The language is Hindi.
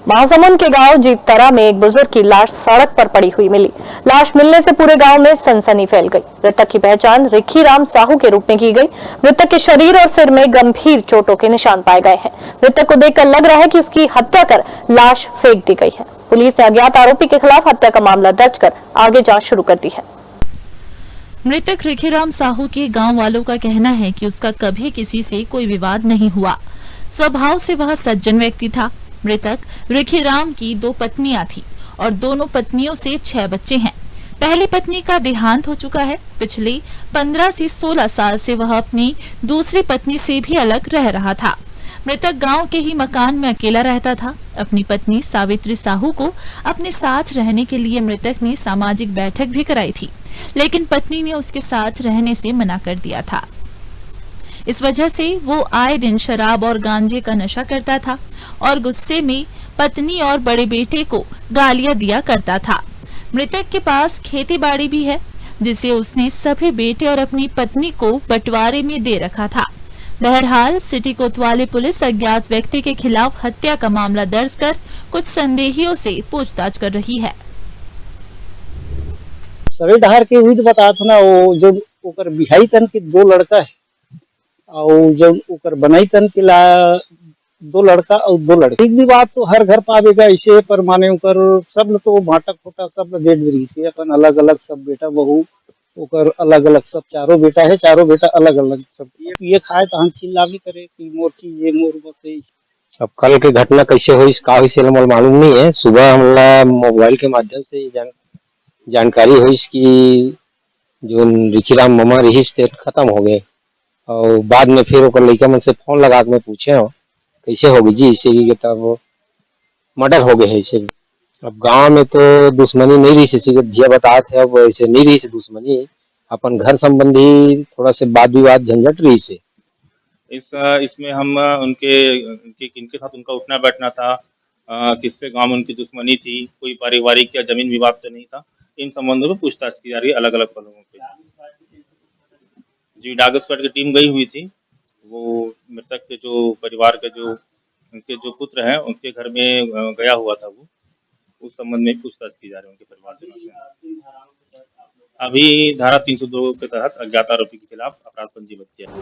महासमुंद के गांव जीवतरा में एक बुजुर्ग की लाश सड़क पर पड़ी हुई मिली। लाश मिलने से पूरे गांव में सनसनी फैल गई। मृतक की पहचान रिखीराम साहू के रूप में की गई। मृतक के शरीर और सिर में गंभीर चोटों के निशान पाए गए हैं। मृतक को देखकर लग रहा है कि उसकी हत्या कर लाश फेंक दी गई है। पुलिस ने अज्ञात आरोपी के खिलाफ हत्या का मामला दर्ज कर आगे जाँच शुरू कर दी है। मृतक रिखीराम साहू के गांव वालों का कहना है कि उसका कभी किसी से कोई विवाद नहीं हुआ। स्वभाव से वह सज्जन व्यक्ति था। मृतक रिखीराम की 2 पत्नियां थी और दोनों पत्नियों से 6 बच्चे हैं। पहली पत्नी का देहांत हो चुका है। पिछले 15 से 16 साल से वह अपनी दूसरी पत्नी से भी अलग रह रहा था। मृतक गांव के ही मकान में अकेला रहता था। अपनी पत्नी सावित्री साहू को अपने साथ रहने के लिए मृतक ने सामाजिक बैठक भी कराई थी, लेकिन पत्नी ने उसके साथ रहने से मना कर दिया था। इस वजह से वो आए दिन शराब और गांजे का नशा करता था और गुस्से में पत्नी और बड़े बेटे को गालियां दिया करता था। मृतक के पास खेती बाड़ी भी है, जिसे उसने सभी बेटे और अपनी पत्नी को बंटवारे में दे रखा था। बहरहाल सिटी कोतवाली पुलिस अज्ञात व्यक्ति के खिलाफ हत्या का मामला दर्ज कर कुछ संदेहियों से पूछताछ कर रही है। सभी डहर के हुई तो बता था ना, वो जो ओकर बिहाई तन के 2 लड़का है और जो ओकर बनाई तन के 2 लड़का और 2 लड़के। एक भी बात तो हर घर पावेगा ऐसे, पर माने ओकर सब तो भाटक फोटा सब डेढ़ दरी से अपन अलग अलग सब बेटा बहू ओकर अलग अलग सब चारों बेटा है, चारों बेटा अलग अलग सब ये खाए तहन चिल्लावी करे कि मोर चीज ये मोर बस। अब कल के घटना कैसे हुई का हुई हमको मालूम नहीं है। सुबह हमरा मोबाइल के माध्यम से जानकारी हुई कि जो रिखीराम मामा रहीस थे खत्म हो गए और बाद में फिर ओकर लड़का मन से फोन लगा के पूछे हो कैसे हो गई जी, इसे की तब मर्डर हो गए है इसे। अब गांव में तो दुश्मनी नहीं रही से धिया बता थे, अब ऐसे नहीं रही से दुश्मनी, अपन घर संबंधी थोड़ा से वाद विवाद झंझट रही से। इसमें हम उनके किनके साथ उनका उठना बैठना था, किससे गांव में उनकी दुश्मनी थी, कोई पारिवारिक या जमीन विवाद तो नहीं था। इन संबंधों में पूछताछ की जा रही है अलग अलग पहलुओं पे। जी डाग स्क्वाड की टीम गई हुई थी। वो मृतक के जो परिवार के जो उनके जो पुत्र हैं उनके घर में गया हुआ था। वो उस संबंध में पूछताछ की जा रही है उनके परिवार से। अभी धारा 302 के तहत अज्ञात आरोपी के खिलाफ अपराध पंजीबद्ध किया है।